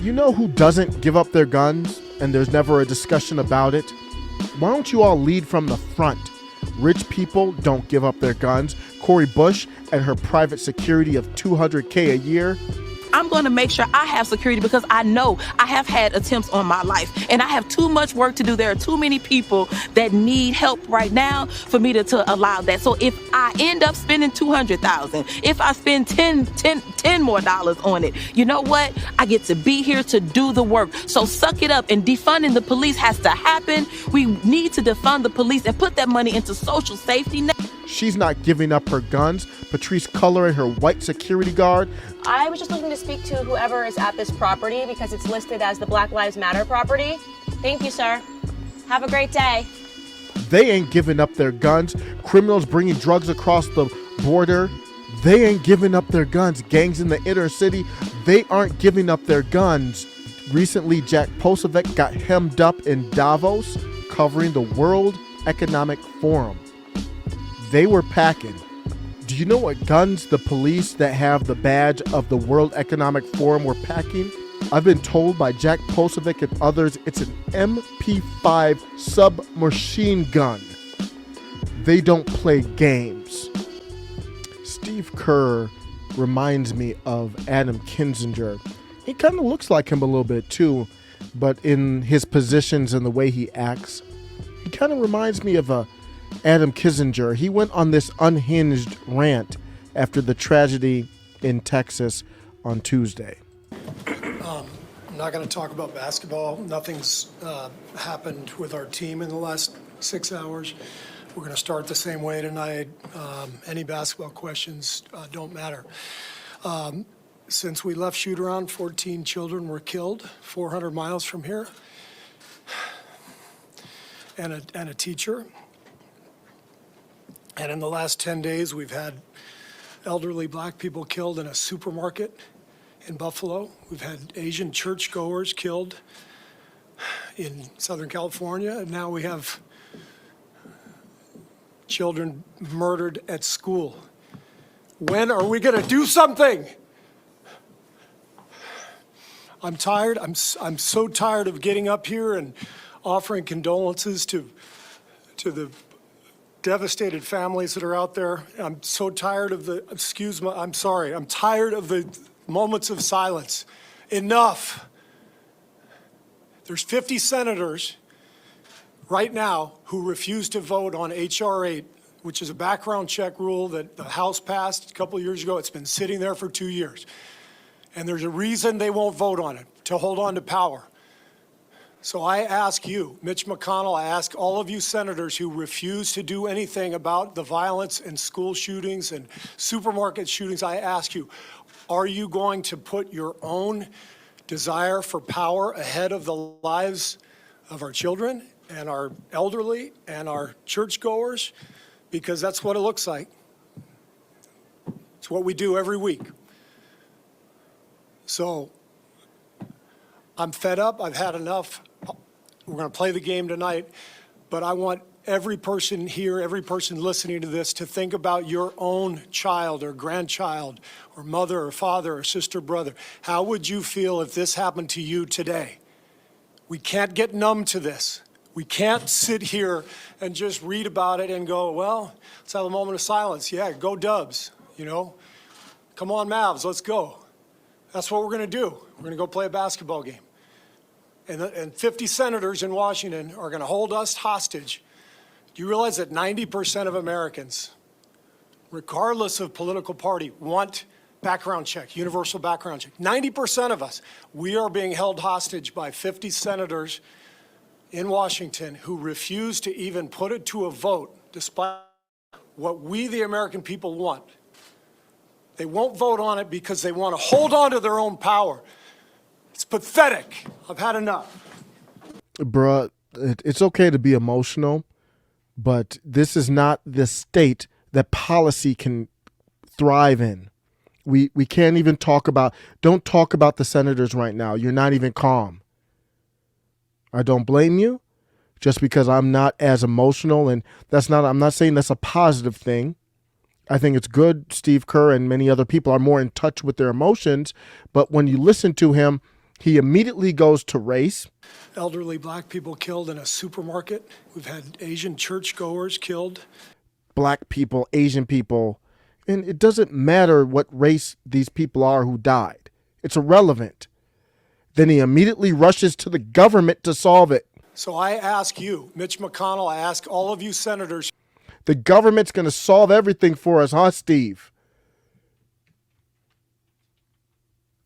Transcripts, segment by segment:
You know who doesn't give up their guns and there's never a discussion about it? Why don't you all lead from the front? Rich people don't give up their guns. Cori Bush and her private security of $200K a year. I'm going to make sure I have security because I know I have had attempts on my life and I have too much work to do. There are too many people that need help right now for me to allow that. So if I end up spending $200,000, if I spend $10 more on it, you know what? I get to be here to do the work. So suck it up, and defunding the police has to happen. We need to defund the police and put that money into social safety net. She's not giving up her guns. Patrice Culler and her white security guard. I was just looking to speak to whoever is at this property because it's listed as the Black Lives Matter property. Thank you, sir. Have a great day. They ain't giving up their guns. Criminals bringing drugs across the border. They ain't giving up their guns. Gangs in the inner city, they aren't giving up their guns. Recently, Jack Posobiec got hemmed up in Davos covering the World Economic Forum. They were packing. Do you know what guns the police that have the badge of the World Economic Forum were packing? I've been told by Jack Posobiec and others it's an MP5 submachine gun. They don't play games. Steve Kerr reminds me of Adam Kinzinger. He kind of looks like him a little bit too, but in his positions and the way he acts, he kind of reminds me of Adam Kinzinger. He went on this unhinged rant after the tragedy in Texas on Tuesday. I'm not going to talk about basketball. Nothing's happened with our team in the last 6 hours. We're going to start the same way tonight. Any basketball questions don't matter. Since we left shoot-around, 14 children were killed 400 miles from here, and a teacher. And in the last 10 days, we've had elderly black people killed in a supermarket in Buffalo. We've had Asian churchgoers killed in Southern California. And now we have children murdered at school. When are we going to do something? I'm tired. I'm so tired of getting up here and offering condolences to the devastated families that are out there. I'm so tired of I'm tired of the moments of silence. Enough. There's 50 senators right now who refuse to vote on H.R. 8, which is a background check rule that the House passed a couple of years ago. It's been sitting there for 2 years. And there's a reason they won't vote on it, to hold on to power. So I ask you, Mitch McConnell, I ask all of you senators who refuse to do anything about the violence and school shootings and supermarket shootings, I ask you, are you going to put your own desire for power ahead of the lives of our children and our elderly and our churchgoers? Because that's what it looks like. It's what we do every week. So I'm fed up. I've had enough. We're going to play the game tonight, but I want every person here, every person listening to this to think about your own child or grandchild or mother or father or sister, brother. How would you feel if this happened to you today? We can't get numb to this. We can't sit here and just read about it and go, well, let's have a moment of silence. Yeah, go Dubs, you know. Come on, Mavs, let's go. That's what we're going to do. We're going to go play a basketball game. And 50 senators in Washington are going to hold us hostage. Do you realize that 90% of Americans, regardless of political party, want background check, universal background check? 90% of us, we are being held hostage by 50 senators in Washington who refuse to even put it to a vote, despite what we, the American people, want. They won't vote on it because they want to hold on to their own power. It's pathetic. I've had enough. Bruh, it's okay to be emotional, but this is not the state that policy can thrive in. We can't even don't talk about the senators right now. You're not even calm. I don't blame you just because I'm not as emotional, and I'm not saying that's a positive thing. I think it's good Steve Kerr and many other people are more in touch with their emotions, but when you listen to him, He immediately goes to race. Elderly black people killed in a supermarket. We've had Asian churchgoers killed. Black people, Asian people. And it doesn't matter what race these people are who died. It's irrelevant. Then he immediately rushes to the government to solve it. So I ask you, Mitch McConnell, I ask all of you senators. The government's going to solve everything for us, huh, Steve?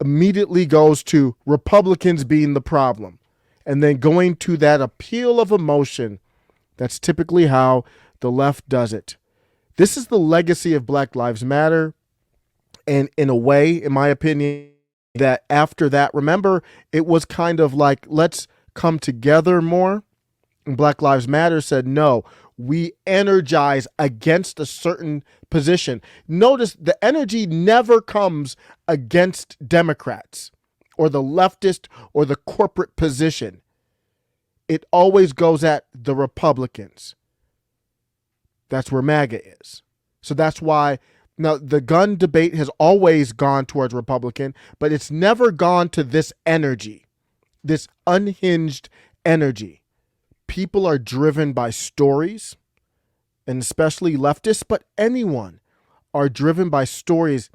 Immediately goes to Republicans being the problem. And then going to that appeal of emotion. That's typically how the left does it. This is the legacy of Black Lives Matter. And in a way, in my opinion, that after that, remember, it was kind of like, let's come together more. And Black Lives Matter said, no, we energize against a certain position. Notice the energy never comes against Democrats or the leftist or the corporate position. It always goes at the Republicans. That's where MAGA is. So that's why now the gun debate has always gone towards Republican, but it's never gone to this energy, this unhinged energy. People are driven by stories, and especially leftists, but anyone are driven by stories.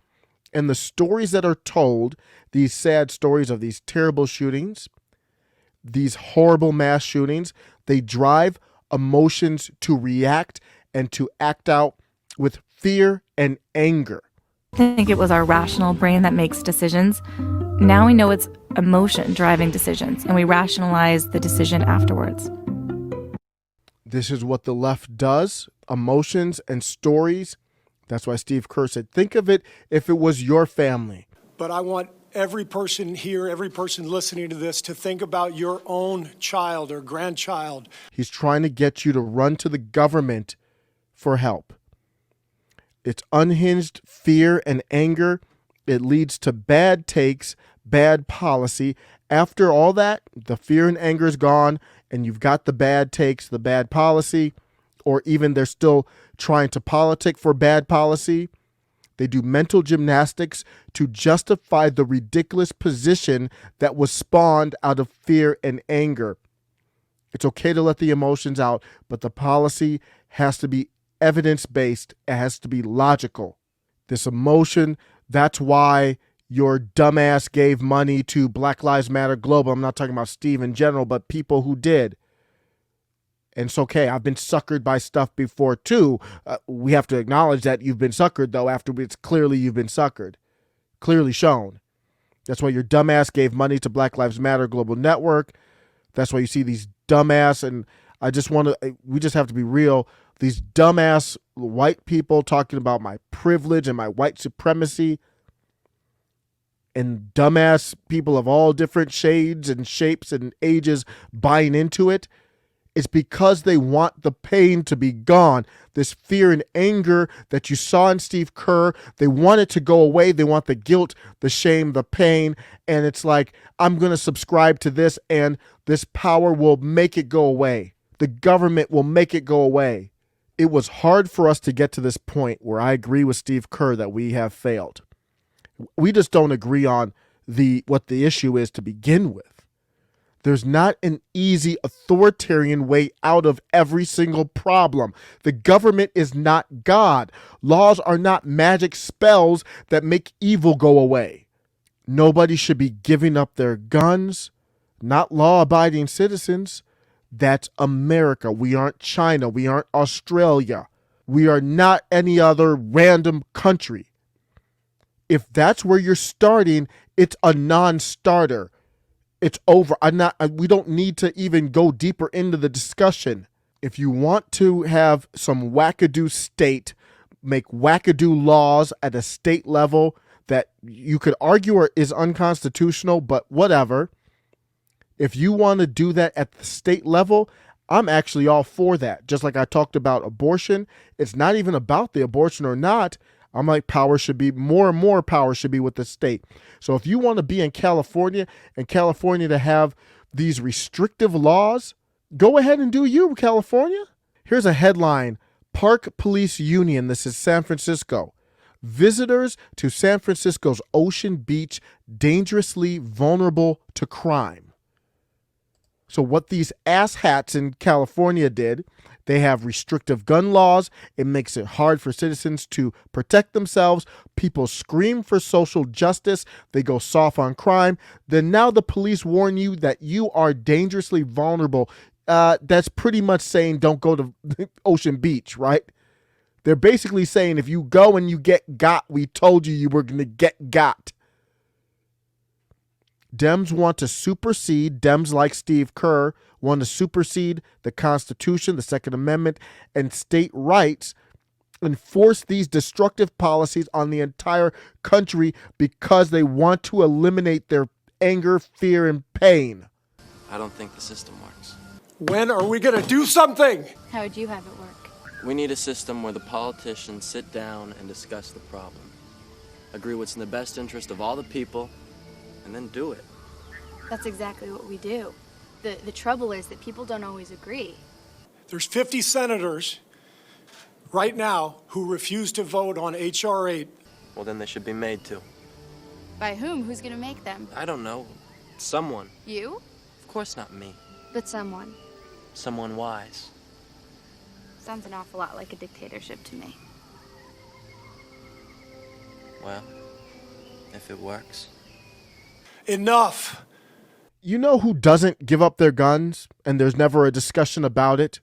And the stories that are told, these sad stories of these terrible shootings, these horrible mass shootings, they drive emotions to react and to act out with fear and anger. I think it was our rational brain that makes decisions. Now we know it's emotion driving decisions, and we rationalize the decision afterwards. This is what the left does, emotions and stories. That's why Steve Kerr said, think of it if it was your family. But I want every person here, every person listening to this, to think about your own child or grandchild. He's trying to get you to run to the government for help. It's unhinged fear and anger. It leads to bad takes, bad policy. After all that, the fear and anger is gone, and you've got the bad takes, the bad policy, or even they're still trying to politic for bad policy. They do mental gymnastics to justify the ridiculous position that was spawned out of fear and anger. It's okay to let the emotions out, but the policy has to be evidence-based. It has to be logical. This emotion, that's why your dumbass gave money to Black Lives Matter Global. I'm not talking about Steve in general, but people who did. And it's okay. I've been suckered by stuff before too. We have to acknowledge that you've been suckered, though, after it's clearly you've been suckered. Clearly shown. That's why your dumbass gave money to Black Lives Matter Global Network. That's why you see these dumbass, and we just have to be real. These dumbass white people talking about my privilege and my white supremacy, and dumbass people of all different shades and shapes and ages buying into it. It's because they want the pain to be gone. This fear and anger that you saw in Steve Kerr, they want it to go away. They want the guilt, the shame, the pain. And it's like, I'm going to subscribe to this, and this power will make it go away. The government will make it go away. It was hard for us to get to this point where I agree with Steve Kerr that we have failed. We just don't agree on what the issue is to begin with. There's not an easy authoritarian way out of every single problem. The government is not God. Laws are not magic spells that make evil go away. Nobody should be giving up their guns, not law-abiding citizens. That's America. We aren't China. We aren't Australia. We are not any other random country. If that's where you're starting, it's a non-starter. It's over. We don't need to even go deeper into the discussion. If you want to have some wackadoo state, make wackadoo laws at a state level that you could argue is unconstitutional, but whatever. If you want to do that at the state level, I'm actually all for that. Just like I talked about abortion, it's not even about the abortion or not. I'm like, power should be, more and more power should be with the state. So if you want to be in California and California to have these restrictive laws, go ahead and do you, California. Here's a headline. Park Police Union, this is San Francisco. Visitors to San Francisco's Ocean Beach dangerously vulnerable to crime. So what these asshats in California did, they have restrictive gun laws. It makes it hard for citizens to protect themselves. People scream for social justice. They go soft on crime. Then now the police warn you that you are dangerously vulnerable. That's pretty much saying don't go to Ocean Beach, right? They're basically saying if you go and you get got, we told you were going to get got. Dems want to supersede, Dems like Steve Kerr want to supersede the Constitution, the Second Amendment, and state rights and force these destructive policies on the entire country because they want to eliminate their anger, fear, and pain. I don't think the system works. When are we going to do something? How would you have it work? We need a system where the politicians sit down and discuss the problem, agree what's in the best interest of all the people, and then do it. That's exactly what we do. The trouble is that people don't always agree. There's 50 senators right now who refuse to vote on H.R. 8. Well, then they should be made to. By whom? Who's gonna make them? I don't know. Someone. You? Of course not me. But someone. Someone wise. Sounds an awful lot like a dictatorship to me. Well, if it works. Enough. You know who doesn't give up their guns and there's never a discussion about it?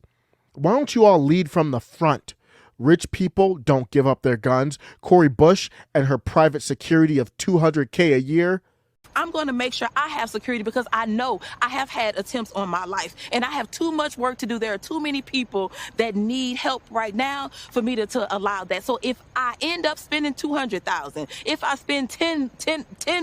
Why don't you all lead from the front? Rich people don't give up their guns. Cori Bush and her private security of $200K a year. I'm going to make sure I have security because I know I have had attempts on my life and I have too much work to do. There are too many people that need help right now for me to allow that. So if I end up spending $200,000, if I spend 10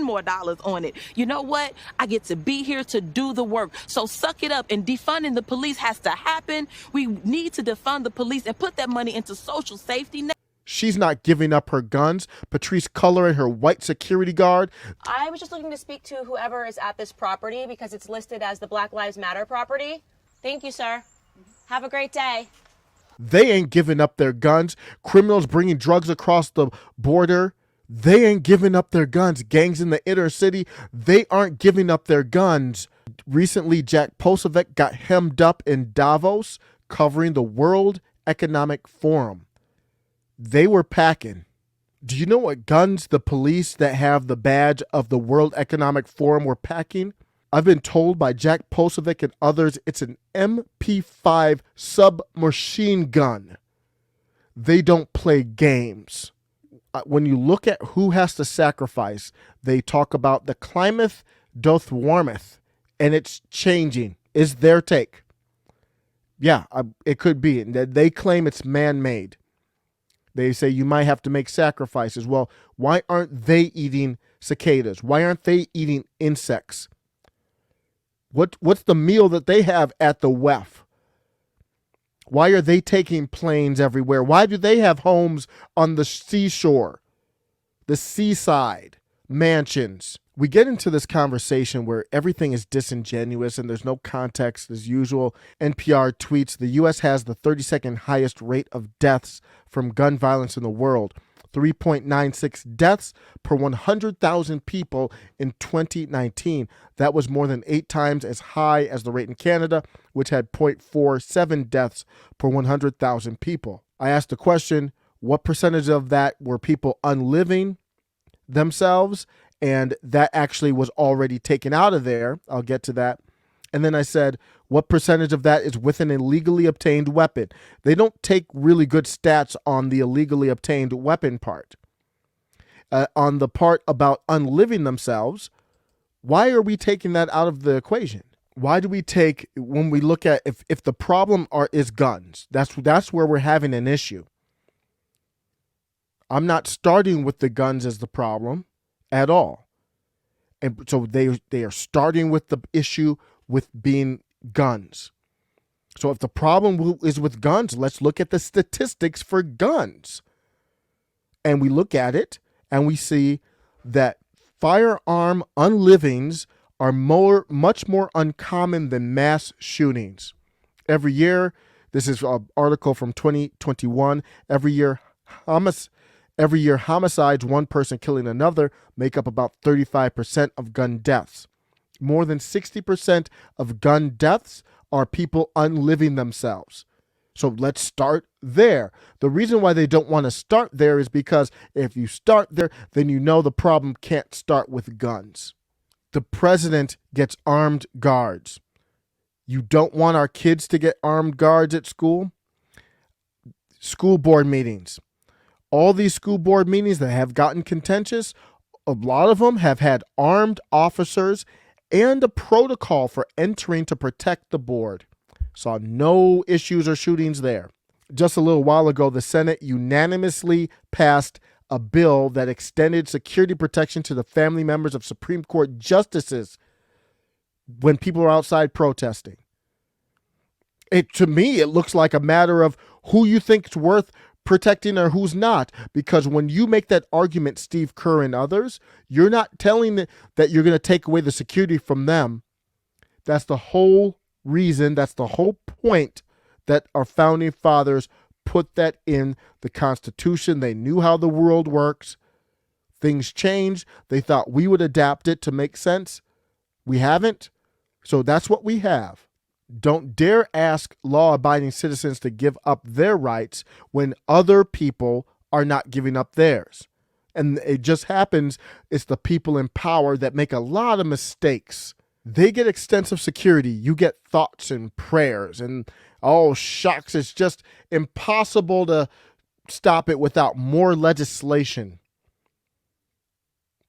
more dollars on it, you know what? I get to be here to do the work. So suck it up, and defunding the police has to happen. We need to defund the police and put that money into social safety net. She's not giving up her guns. Patrice Culler and her white security guard. I was just looking to speak to whoever is at this property because it's listed as the Black Lives Matter property. Thank you, sir. Have a great day. They ain't giving up their guns. Criminals bringing drugs across the border. They ain't giving up their guns. Gangs in the inner city. They aren't giving up their guns. Recently, Jack Posobiec got hemmed up in Davos covering the World Economic Forum. They were packing. Do you know what guns the police that have the badge of the World Economic Forum were packing? I've been told by Jack Posobiec and others it's an MP5 submachine gun. They don't play games. When you look at who has to sacrifice, they talk about the climate doth warmeth, and it's changing, is their take. Yeah, it could be. They claim it's man-made. They say you might have to make sacrifices. Well, why aren't they eating cicadas? Why aren't they eating insects? What's the meal that they have at the WEF? Why are they taking planes everywhere? Why do they have homes on the seashore, the seaside, mansions? We get into this conversation where everything is disingenuous and there's no context as usual. NPR tweets, the U.S. has the 32nd highest rate of deaths from gun violence in the world, 3.96 deaths per 100,000 people in 2019. That was more than 8 times as high as the rate in Canada, which had 0.47 deaths per 100,000 people. I asked the question, what percentage of that were people unliving themselves? And that actually was already taken out of there. I'll get to that. And then I said, what percentage of that is with an illegally obtained weapon? They don't take really good stats on the illegally obtained weapon part. On the part about unliving themselves, why are we taking that out of the equation? Why do we take, when we look at if the problem is guns, that's where we're having an issue. I'm not starting with the guns as the problem at all. And so they are starting with the issue with being guns. So if the problem is with guns, let's look at the statistics for guns. And we look at it and we see that firearm unlivings are much more uncommon than mass shootings. Every year, this is an article from 2021, every year Every year, homicides, one person killing another, make up about 35% of gun deaths. More than 60% of gun deaths are people unliving themselves. So let's start there. The reason why they don't want to start there is because if you start there, then you know the problem can't start with guns. The president gets armed guards. You don't want our kids to get armed guards at school? School board meetings. All these school board meetings that have gotten contentious, a lot of them have had armed officers and a protocol for entering to protect the board. Saw no issues or shootings there. Just a little while ago, the Senate unanimously passed a bill that extended security protection to the family members of Supreme Court justices when people are outside protesting. To me, it looks like a matter of who you think is worth protecting or who's not, because when you make that argument, Steve Kerr and others, you're not telling that you're going to take away the security from them. That's the whole reason, that's the whole point that our founding fathers put that in the Constitution. They knew how the world works. Things change. They thought we would adapt it to make sense. We haven't. So that's what we have. Don't dare ask law-abiding citizens to give up their rights when other people are not giving up theirs. And it just happens, it's the people in power that make a lot of mistakes. They get extensive security. You get thoughts and prayers and, oh, shucks, it's just impossible to stop it without more legislation.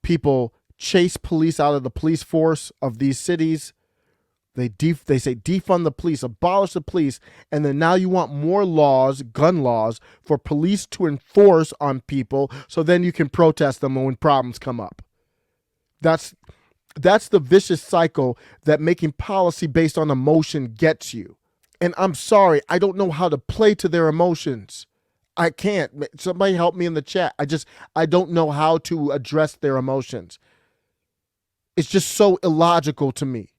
People chase police out of the police force of these cities. They say defund the police, abolish the police, and then now you want more laws, gun laws, for police to enforce on people so then you can protest them when problems come up. That's the vicious cycle that making policy based on emotion gets you. And I'm sorry, I don't know how to play to their emotions. I can't. Somebody help me in the chat. I don't know how to address their emotions. It's just so illogical to me.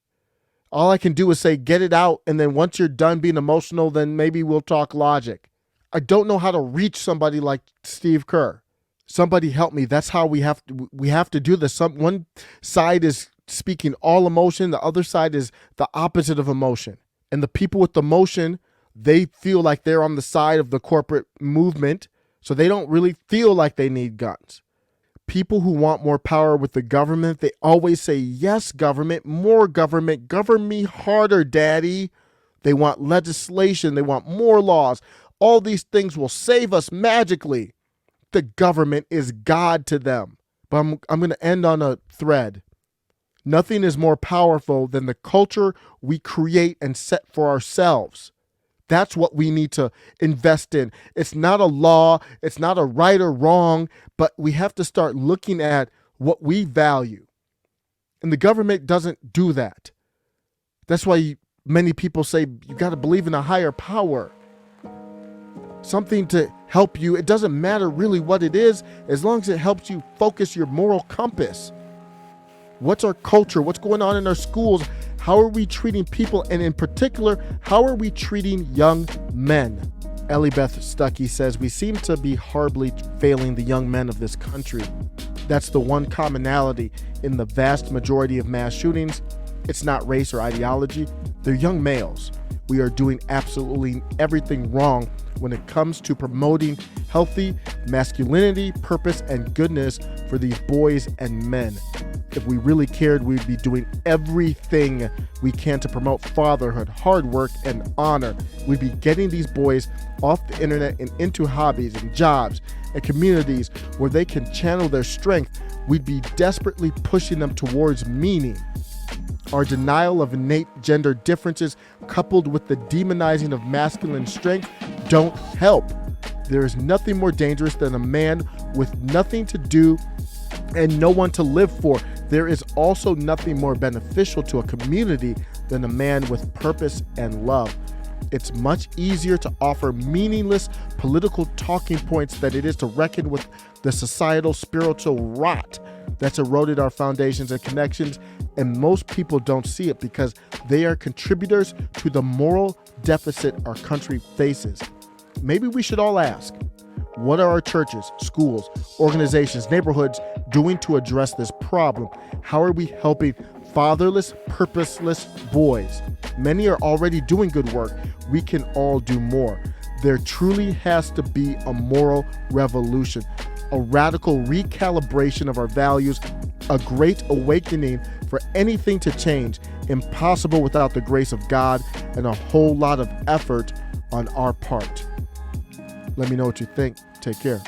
All I can do is say, get it out, and then once you're done being emotional, then maybe we'll talk logic. I don't know how to reach somebody like Steve Kerr. Somebody help me. That's how we have to do this. One side is speaking all emotion, the other side is the opposite of emotion. And the people with the emotion, they feel like they're on the side of the corporate movement, so they don't really feel like they need guns. People who want more power with the government, they always say, yes, government, more government, govern me harder, daddy. They want legislation. They want more laws. All these things will save us magically. The government is God to them. But I'm going to end on a thread. Nothing is more powerful than the culture we create and set for ourselves. That's what we need to invest in. It's not a law. It's not a right or wrong, but we have to start looking at what we value. And the government doesn't do that. That's why many people say you got to believe in a higher power. Something to help you. It doesn't matter really what it is, as long as it helps you focus your moral compass. What's our culture? What's going on in our schools? How are we treating people? And in particular, how are we treating young men? Ellie Beth Stuckey says, we seem to be horribly failing the young men of this country. That's the one commonality in the vast majority of mass shootings. It's not race or ideology. They're young males. We are doing absolutely everything wrong when it comes to promoting healthy masculinity, purpose, and goodness for these boys and men. If we really cared, we'd be doing everything we can to promote fatherhood, hard work, and honor. We'd be getting these boys off the internet and into hobbies and jobs and communities where they can channel their strength. We'd be desperately pushing them towards meaning. Our denial of innate gender differences, coupled with the demonizing of masculine strength, don't help. There is nothing more dangerous than a man with nothing to do and no one to live for. There is also nothing more beneficial to a community than a man with purpose and love. It's much easier to offer meaningless political talking points than it is to reckon with the societal spiritual rot that's eroded our foundations and connections, and most people don't see it because they are contributors to the moral deficit our country faces. Maybe we should all ask, What are our churches, schools, organizations, neighborhoods doing to address this problem? How are we helping fatherless, purposeless boys? Many are already doing good work. We can all do more. There truly has to be a moral revolution, a radical recalibration of our values, a great awakening for anything to change, impossible without the grace of God and a whole lot of effort on our part. Let me know what you think. Take care.